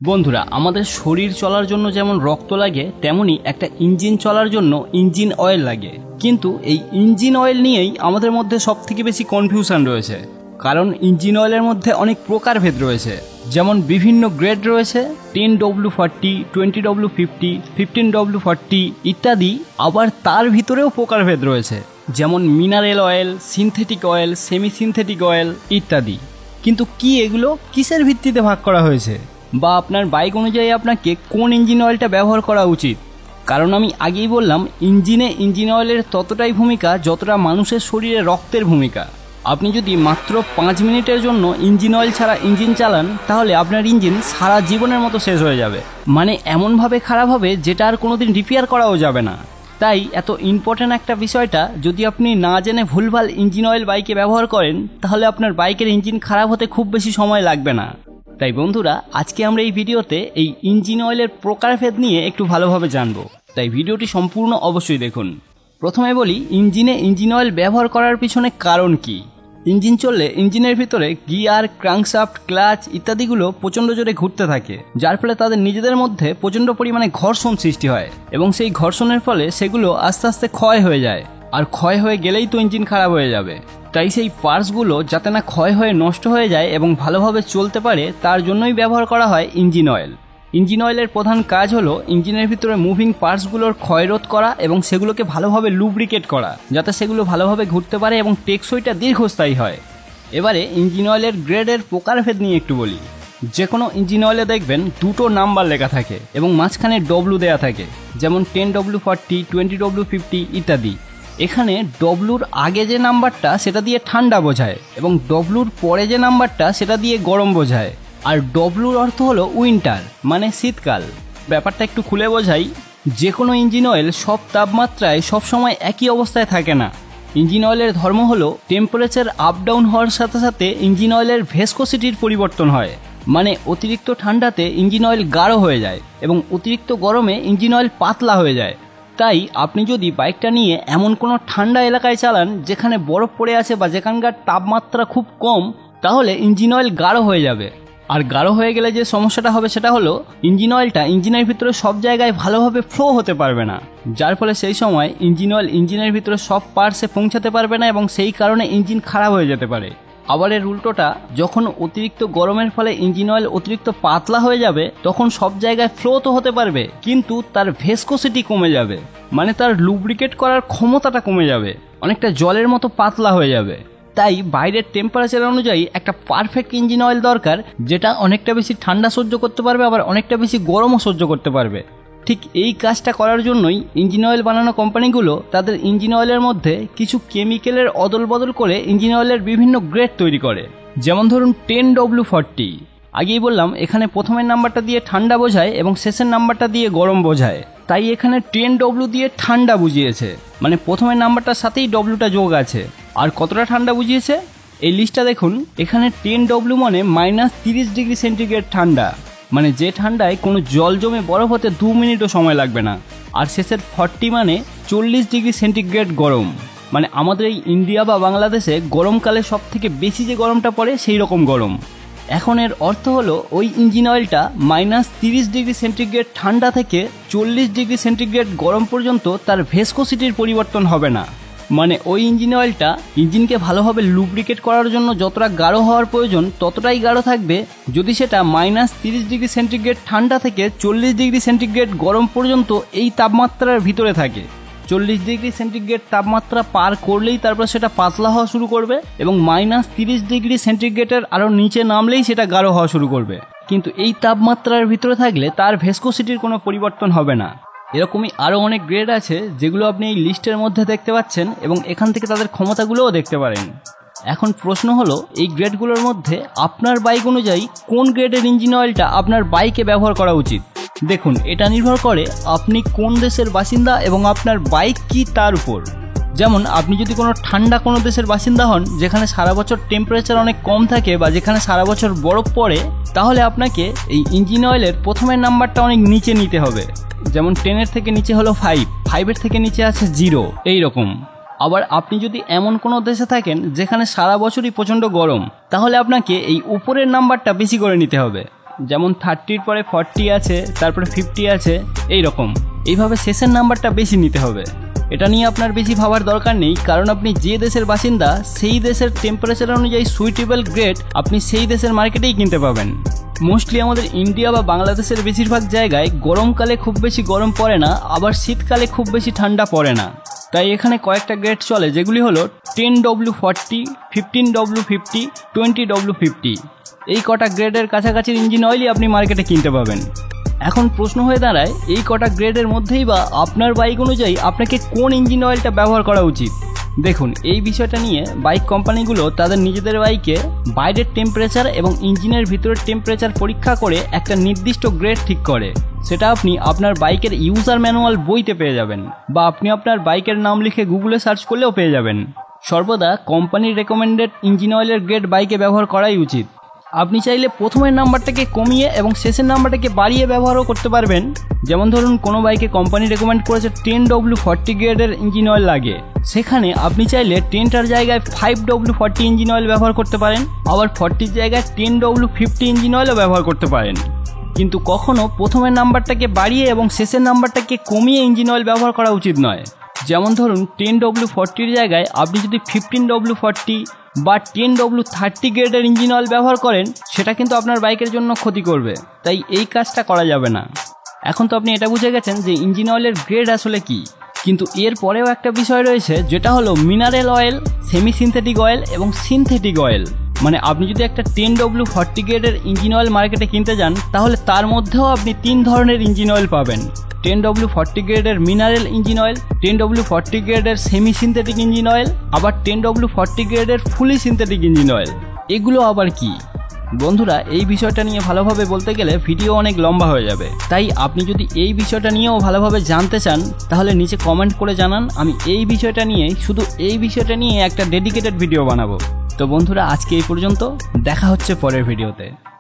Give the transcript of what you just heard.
বন্ধুরা, আমাদের শরীর চলার জন্য যেমন রক্ত লাগে তেমনি একটা ইঞ্জিন চলার জন্য ইঞ্জিন অয়েল লাগে। কিন্তু এই ইঞ্জিন অয়েল নিয়েই আমাদের মধ্যে সবথেকে বেশি কনফিউশন রয়েছে, কারণ ইঞ্জিন অয়েলের মধ্যে অনেক প্রকারভেদ রয়েছে। যেমন বিভিন্ন গ্রেড রয়েছে, 10W40, 20W50, 15W40 ইত্যাদি। আবার তার ভিতরেও প্রকারভেদ রয়েছে, যেমন mineral oil, synthetic oil, semi synthetic oil ইত্যাদি। কিন্তু কি এগুলো কিসের ভিত্তিতে ভাগ করা হয়েছে, বা আপনার বাইক অনুযায়ী আপনাকে কোন ইঞ্জিন অয়েলটা ব্যবহার করা উচিত? কারণ আমি আগেই বললাম, ইঞ্জিনে ইঞ্জিন অয়েলের ততটাই ভূমিকা যতটা মানুষের শরীরে রক্তের ভূমিকা। আপনি যদি মাত্র 5 মিনিটের জন্য ইঞ্জিন অয়েল ছাড়া ইঞ্জিন চালান, তাহলে আপনার ইঞ্জিন সারা জীবনের মতো শেষ হয়ে যাবে। মানে এমনভাবে খারাপ হবে যেটা আর কোনোদিন রিপেয়ার করাও যাবে না। তাই এত ইম্পর্ট্যান্ট একটা বিষয়টা যদি আপনি না জেনে ভুলভাল ইঞ্জিন অয়েল বাইকে ব্যবহার করেন, তাহলে আপনার বাইকের ইঞ্জিন খারাপ হতে খুব বেশি সময় লাগবে না। তাই বন্ধুরা, আজকে আমরা এই ভিডিওতে এই ইঞ্জিন অয়েলের প্রকারভেদ নিয়ে একটু ভালোভাবে জানবো। তাই ভিডিওটি সম্পূর্ণ অবশ্যই দেখুন। প্রথমে বলি, ইঞ্জিনে ইঞ্জিন অয়েল ব্যবহার করার পিছনে কারণ কি। ইঞ্জিন চললে ইঞ্জিনের ভিতরে গিয়ার, ক্র্যাঙ্কশ্যাফট, ক্লাচ ইত্যাদিগুলো প্রচণ্ড জোরে ঘুরতে থাকে, যার ফলে তাদের নিজেদের মধ্যে প্রচণ্ড পরিমাণে ঘর্ষণ সৃষ্টি হয়, এবং সেই ঘর্ষণের ফলে সেগুলো আস্তে আস্তে ক্ষয় হয়ে যায়। আর ক্ষয় হয়ে গেলেই তো ইঞ্জিন খারাপ হয়ে যাবে। তাই সেই পার্টসগুলো যাতে না ক্ষয় হয়ে নষ্ট হয়ে যায় এবং ভালোভাবে চলতে পারে, তার জন্যই ব্যবহার করা হয় ইঞ্জিন অয়েল। ইঞ্জিন অয়েলের প্রধান কাজ হলো ইঞ্জিনের ভিতরে মুভিং পার্টসগুলোর ক্ষয়রোধ করা এবং সেগুলোকে ভালোভাবে লুব্রিকেট করা, যাতে সেগুলো ভালোভাবে ঘুরতে পারে এবং টেকসইটা দীর্ঘস্থায়ী হয়। এবারে ইঞ্জিন অয়েলের গ্রেডের প্রকারভেদ নিয়ে একটু বলি। যে কোনো ইঞ্জিন অয়েলে দেখবেন 2টো নাম্বার লেখা থাকে এবং মাঝখানে ডব্লু দেয়া থাকে, যেমন 10W40, 20W50 ইত্যাদি। এখানে ডব্লুর আগে যে নাম্বারটা সেটা দিয়ে ঠান্ডা বোঝায়, এবং ডব্লুর পরে যে নাম্বারটা সেটা দিয়ে গরম বোঝায়। আর ডব্লুর অর্থ হলো উইন্টার, মানে শীতকাল। ব্যাপারটা একটু খুলে বোঝাই, যে কোনো ইঞ্জিন অয়েল সব তাপমাত্রায় সবসময় একই অবস্থায় থাকে না। ইঞ্জিন অয়েলের ধর্ম হলো টেম্পারেচার আপ ডাউন হওয়ার সাথে সাথে ইঞ্জিন অয়েলের ভেসকোসিটির পরিবর্তন হয়। মানে অতিরিক্ত ঠান্ডাতে ইঞ্জিন অয়েল গাঢ় হয়ে যায় এবং অতিরিক্ত গরমে ইঞ্জিন অয়েল পাতলা হয়ে যায়। তাই আপনি যদি বাইকটা নিয়ে এমন কোনো ঠান্ডা এলাকায় চালান যেখানে বরফ পড়ে আছে বা যেখানকার তাপমাত্রা খুব কম, তাহলে ইঞ্জিন অয়েল গাঢ় হয়ে যাবে। আর গাঢ় হয়ে গেলে যে সমস্যাটা হবে সেটা হলো ইঞ্জিন অয়েলটা ইঞ্জিনের ভিতরে সব জায়গায় ভালোভাবে ফ্লো হতে পারবে না, যার ফলে সেই সময় ইঞ্জিন অয়েল ইঞ্জিনের ভিতরে সব পার্টসে পৌঁছাতে পারবে না এবং সেই কারণে ইঞ্জিন খারাপ হয়ে যেতে পারে। আবার এর উল্টোটা, যখন অতিরিক্ত গরমের ফলে ইঞ্জিন অয়েল অতিরিক্ত পাতলা হয়ে যাবে, তখন সব জায়গায় ফ্লো তো হতে পারবে, কিন্তু তার ভেসকোসিটি কমে যাবে। মানে তার লুব্রিকেট করার ক্ষমতাটা কমে যাবে, অনেকটা জলের মতো পাতলা হয়ে যাবে। তাই বাইরের টেম্পারেচার অনুযায়ী একটা পারফেক্ট ইঞ্জিন অয়েল দরকার, যেটা অনেকটা বেশি ঠান্ডা সহ্য করতে পারবে, আবার অনেকটা বেশি গরমও সহ্য করতে পারবে। ঠিক এই কাজটা করার জন্যই ইঞ্জিন অয়েল বানানো কোম্পানিগুলো তাদের ইঞ্জিন অয়েলের মধ্যে কিছু কেমিক্যালের অদল বদল করে ইঞ্জিন অয়েলের বিভিন্ন গ্রেড তৈরি করে। যেমন ধরুন 10W40। আগেই বললাম, এখানে প্রথমের নাম্বারটা দিয়ে ঠান্ডা বোঝায় এবং শেষের নাম্বারটা দিয়ে গরম বোঝায়। তাই এখানে 10W দিয়ে ঠান্ডা বুঝিয়েছে, মানে প্রথমের নাম্বারটার সাথেই ডব্লুটা যোগ আছে। আর কতটা ঠান্ডা বুঝিয়েছে এই লিস্টটা দেখুন। এখানে 10W মানে -30°C ঠান্ডা, মানে যে ঠান্ডায় কোনো জল জমে বরফ হতে 2 মিনিটও সময় লাগবে না। আর শেষের 40 মানে 40°C গরম, মানে আমাদের এই ইন্ডিয়া বা বাংলাদেশে গরমকালে সব থেকে বেশি যে গরমটা পড়ে সেই রকম গরম। এখন এর অর্থ হলো ওই ইঞ্জিন অয়েলটা -30°C ঠান্ডা থেকে 40°C গরম পর্যন্ত তার ভেসকোসিটির পরিবর্তন হবে না। মানে ওই ইঞ্জিন অয়েলটা ইঞ্জিনকে ভালোভাবে লুব্রিকেট করার জন্য যতটা গাঢ় হওয়ার প্রয়োজন ততটাই গাঢ় থাকবে, যদি সেটা -30°C ঠান্ডা থেকে 40°C গরম পর্যন্ত এই তাপমাত্রার ভিতরে থাকে। 40°C তাপমাত্রা পার করলেই তারপর সেটা পাতলা হওয়া শুরু করবে, এবং -30°C আরও নিচে নামলেই সেটা গাঢ় হওয়া শুরু করবে। কিন্তু এই তাপমাত্রার ভিতরে থাকলে তার ভেসকোসিটির কোনো পরিবর্তন হবে না। এরকমই আরও অনেক গ্রেড আছে যেগুলো আপনি এই লিস্টের মধ্যে দেখতে পাচ্ছেন, এবং এখান থেকে তাদের ক্ষমতাগুলোও দেখতে পারেন। এখন প্রশ্ন হলো, এই গ্রেডগুলোর মধ্যে আপনার বাইক অনুযায়ী কোন গ্রেডের ইঞ্জিন অয়েলটা আপনার বাইকে ব্যবহার করা উচিত। দেখুন, এটা নির্ভর করে আপনি কোন দেশের বাসিন্দা এবং আপনার বাইক কি তার উপর। যেমন আপনি যদি কোনো ঠান্ডা কোনো দেশের বাসিন্দা হন, যেখানে সারা বছর টেম্পারেচার অনেক কম থাকে বা যেখানে সারা বছর বরফ পড়ে, তাহলে আপনাকে এই ইঞ্জিন অয়েলের প্রথমের নাম্বারটা অনেক নিচে নিতে হবে। যেমন 10-এর থেকে নিচে হলো 5, 5-এর থেকে নিচে আছে 0, এই রকম। আবার আপনি যদি এমন কোনো দেশে থাকেন যেখানে সারা বছরই প্রচণ্ড গরম, তাহলে আপনাকে এই উপরের নাম্বারটা বেশি করে নিতে হবে। যেমন 30-র পরে 40 আছে, তারপরে 50 আছে, এইভাবে শেষের নাম্বারটা বেশি নিতে হবে। এটা নিয়ে আপনার বেশি ভাবার দরকার নেই, কারণ আপনি যে দেশের বাসিন্দা সেই দেশের টেম্পারেচার অনুযায়ী সুইটেবল গ্রেড আপনি সেই দেশের মার্কেটেই কিনতে পাবেন। মোস্টলি আমাদের ইন্ডিয়া বা বাংলাদেশের বেশিরভাগ জায়গায় গরমকালে খুব বেশি গরম পড়ে না, আবার শীতকালে খুব বেশি ঠান্ডা পড়ে না। তাই এখানে কয়েকটা গ্রেড চলে, যেগুলি হলো 10W40, 15W50, 20W50। এই কটা গ্রেডের কাছাকাছি ইঞ্জিন অয়েলই আপনি মার্কেটে কিনতে পাবেন। এখন প্রশ্ন হয়ে দাঁড়ায়, এই কটা গ্রেডের মধ্যেই বা আপনার বাইক অনুযায়ী আপনাকে কোন ইঞ্জিন অয়েলটা ব্যবহার করা উচিত। দেখুন, এই বিষয়টা নিয়ে বাইক কোম্পানিগুলো তাদের নিজেদের বাইকে বাইরের টেম্পারেচার এবং ইঞ্জিনের ভিতরের টেম্পারেচার পরীক্ষা করে একটা নির্দিষ্ট গ্রেড ঠিক করে। সেটা আপনি আপনার বাইকের ইউজার ম্যানুয়াল বইতে পেয়ে যাবেন, বা আপনি আপনার বাইকের নাম লিখে গুগলে সার্চ করলেও পেয়ে যাবেন। সর্বদা কোম্পানির রেকমেন্ডেড ইঞ্জিন অয়েলের গ্রেড বাইকে ব্যবহার করাই উচিত। আপনি চাইলে প্রথমের নাম্বারটাকে কমিয়ে এবং শেষের নাম্বারটাকে বাড়িয়ে ব্যবহারও করতে পারবেন। যেমন ধরুন, কোনো বাইকে কোম্পানি রেকমেন্ড করেছে 10W40 গ্রেডের ইঞ্জিন অয়েল লাগে, সেখানে আপনি চাইলে 10টার জায়গায় 5W40 ইঞ্জিন অয়েল ব্যবহার করতে পারেন, আবার 40-র জায়গায় 10W50 ইঞ্জিন অয়েলও ব্যবহার করতে পারেন। কিন্তু কখনও প্রথমের নাম্বারটাকে বাড়িয়ে এবং শেষের নাম্বারটাকে কমিয়ে ইঞ্জিন অয়েল ব্যবহার করা উচিত নয়। যেমন ধরুন, 10W40-র জায়গায় আপনি যদি 15W40 বা 10W30 গ্রেডের ইঞ্জিন অয়েল ব্যবহার করেন, সেটা কিন্তু আপনার বাইকের জন্য ক্ষতি করবে, তাই এই কাজটা করা যাবে না। এখন তো আপনি এটা বুঝে গেছেন যে ইঞ্জিন অয়েলের গ্রেড আসলে কি, কিন্তু এর পরেও একটা বিষয় রয়েছে, যেটা হলো mineral oil, semi synthetic oil এবং সিনথেটিক অয়েল। মানে আপনি যদি একটা 10W40 গ্রেডের ইঞ্জিন অয়েল মার্কেটে কিনতে যান, তাহলে তার মধ্যেও আপনি 3 ধরনের ইঞ্জিন অয়েল পাবেন। 10W40 গ্রেডের মিনারেল ইঞ্জিন অয়েল, 10W40 গ্রেডের সেমি সিনথেটিক ইঞ্জিন অয়েল, আবার 10W40 গ্রেডের ফুলি সিনথেটিক ইঞ্জিন অয়েল। এগুলো আবার কি? বন্ধুরা, এই বিষয়টা নিয়ে ভালোভাবে বলতে গেলে ভিডিও অনেক লম্বা হয়ে যাবে, তাই আপনি যদি এই বিষয়টা নিয়েও ভালোভাবে জানতে চান, তাহলে নিচে কমেন্ট করে জানান। আমি এই বিষয়টা নিয়ে, শুধু এই বিষয়টা নিয়ে একটা ডেডিকেটেড ভিডিও বানাবো। তো বন্ধুরা, আজকে এই পর্যন্ত, দেখা হচ্ছে পরের ভিডিওতে।